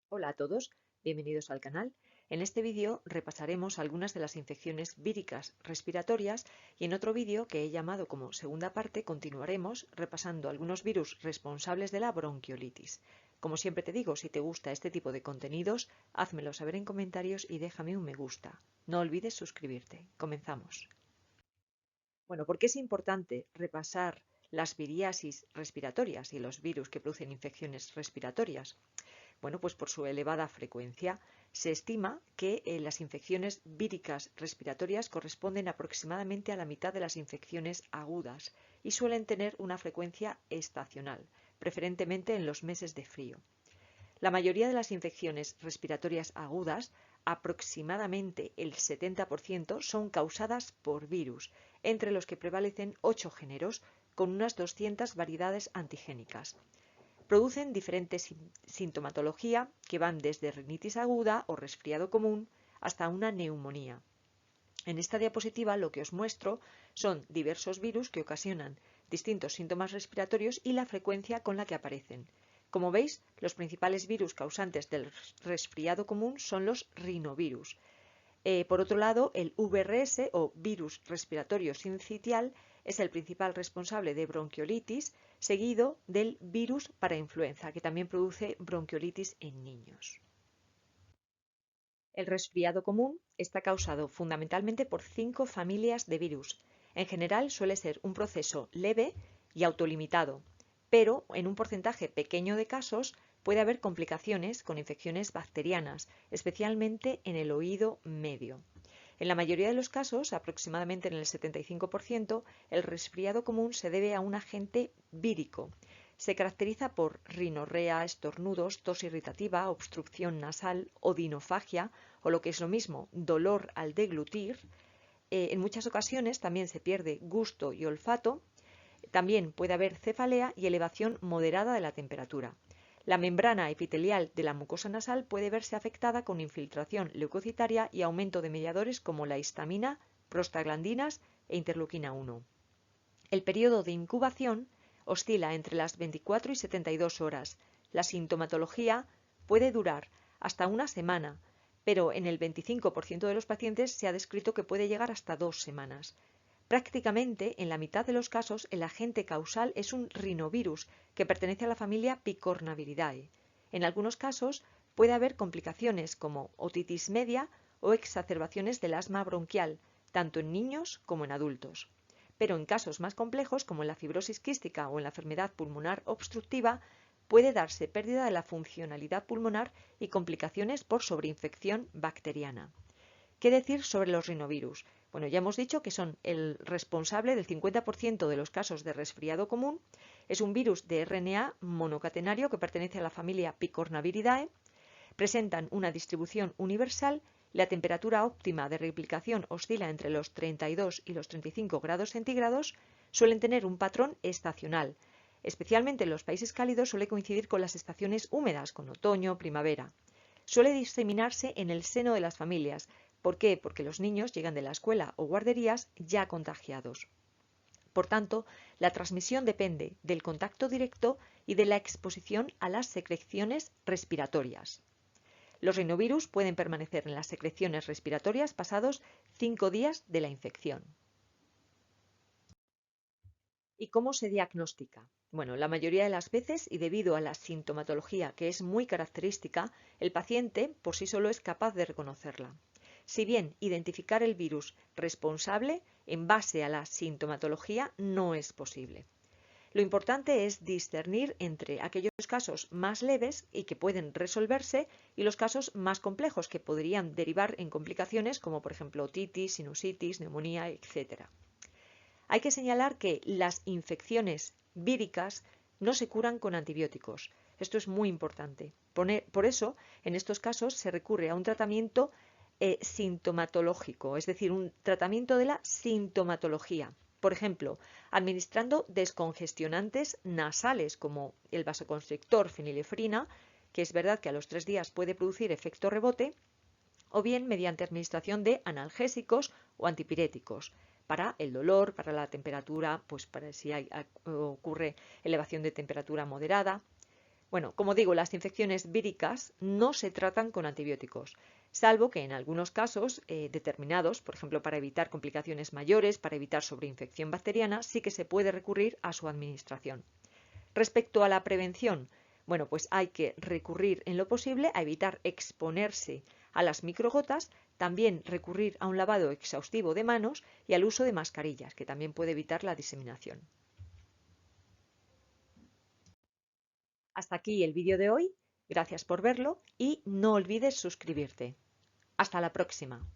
Hola a todos, bienvenidos al canal. En este vídeo repasaremos algunas de las infecciones víricas respiratorias y en otro vídeo que he llamado como segunda parte continuaremos repasando algunos virus responsables de la bronquiolitis. Como siempre te digo, si te gusta este tipo de contenidos, házmelo saber en comentarios y déjame un me gusta. No olvides suscribirte. Comenzamos. Bueno, ¿por qué es importante repasar las viriasis respiratorias y los virus que producen infecciones respiratorias? Bueno, pues por su elevada frecuencia. Se estima que las infecciones víricas respiratorias corresponden aproximadamente a la mitad de las infecciones agudas y suelen tener una frecuencia estacional, preferentemente en los meses de frío. La mayoría de las infecciones respiratorias agudas, aproximadamente el 70%, son causadas por virus, entre los que prevalecen 8 géneros con unas 200 variedades antigénicas. Producen diferentes sintomatología que van desde rinitis aguda o resfriado común hasta una neumonía. En esta diapositiva lo que os muestro son diversos virus que ocasionan distintos síntomas respiratorios y la frecuencia con la que aparecen. Como veis, los principales virus causantes del resfriado común son los rinovirus. Por otro lado, el VRS o virus respiratorio sincitial es el principal responsable de bronquiolitis, seguido del virus para influenza, que también produce bronquiolitis en niños. El resfriado común está causado fundamentalmente por 5 familias de virus. En general suele ser un proceso leve y autolimitado, pero en un porcentaje pequeño de casos puede haber complicaciones con infecciones bacterianas, especialmente en el oído medio. En la mayoría de los casos, aproximadamente en el 75%, el resfriado común se debe a un agente vírico. Se caracteriza por rinorrea, estornudos, tos irritativa, obstrucción nasal, odinofagia o lo que es lo mismo, dolor al deglutir. En muchas ocasiones también se pierde gusto y olfato. También puede haber cefalea y elevación moderada de la temperatura. La membrana epitelial de la mucosa nasal puede verse afectada con infiltración leucocitaria y aumento de mediadores como la histamina, prostaglandinas e interleuquina 1. El periodo de incubación oscila entre las 24 y 72 horas. La sintomatología puede durar hasta una semana, pero en el 25% de los pacientes se ha descrito que puede llegar hasta 2 semanas. Prácticamente en la mitad de los casos el agente causal es un rinovirus que pertenece a la familia Picornaviridae. En algunos casos puede haber complicaciones como otitis media o exacerbaciones del asma bronquial, tanto en niños como en adultos. Pero en casos más complejos, como en la fibrosis quística o en la enfermedad pulmonar obstructiva, puede darse pérdida de la funcionalidad pulmonar y complicaciones por sobreinfección bacteriana. ¿Qué decir sobre los rinovirus? Bueno, ya hemos dicho que son el responsable del 50% de los casos de resfriado común. Es un virus de RNA monocatenario que pertenece a la familia Picornaviridae. Presentan una distribución universal. La temperatura óptima de replicación oscila entre los 32 y los 35 grados centígrados. Suelen tener un patrón estacional. Especialmente en los países cálidos suele coincidir con las estaciones húmedas, con otoño, primavera. Suele diseminarse en el seno de las familias. ¿Por qué? Porque los niños llegan de la escuela o guarderías ya contagiados. Por tanto, la transmisión depende del contacto directo y de la exposición a las secreciones respiratorias. Los rinovirus pueden permanecer en las secreciones respiratorias pasados 5 días de la infección. ¿Y cómo se diagnostica? Bueno, la mayoría de las veces, y debido a la sintomatología que es muy característica, el paciente por sí solo es capaz de reconocerla. Si bien identificar el virus responsable en base a la sintomatología no es posible. Lo importante es discernir entre aquellos casos más leves y que pueden resolverse y los casos más complejos que podrían derivar en complicaciones como por ejemplo otitis, sinusitis, neumonía, etc. Hay que señalar que las infecciones víricas no se curan con antibióticos. Esto es muy importante. Por eso, en estos casos se recurre a un tratamiento sintomatológico, es decir, un tratamiento de la sintomatología. Por ejemplo, administrando descongestionantes nasales como el vasoconstrictor fenilefrina, que es verdad que a los 3 días puede producir efecto rebote, o bien mediante administración de analgésicos o antipiréticos para el dolor, para la temperatura, pues para si ocurre elevación de temperatura moderada. Bueno, como digo, las infecciones víricas no se tratan con antibióticos, salvo que en algunos casos determinados, por ejemplo, para evitar complicaciones mayores, para evitar sobreinfección bacteriana, sí que se puede recurrir a su administración. Respecto a la prevención, bueno, pues hay que recurrir en lo posible a evitar exponerse a las microgotas, también recurrir a un lavado exhaustivo de manos y al uso de mascarillas, que también puede evitar la diseminación. Hasta aquí el vídeo de hoy. Gracias por verlo y no olvides suscribirte. Hasta la próxima.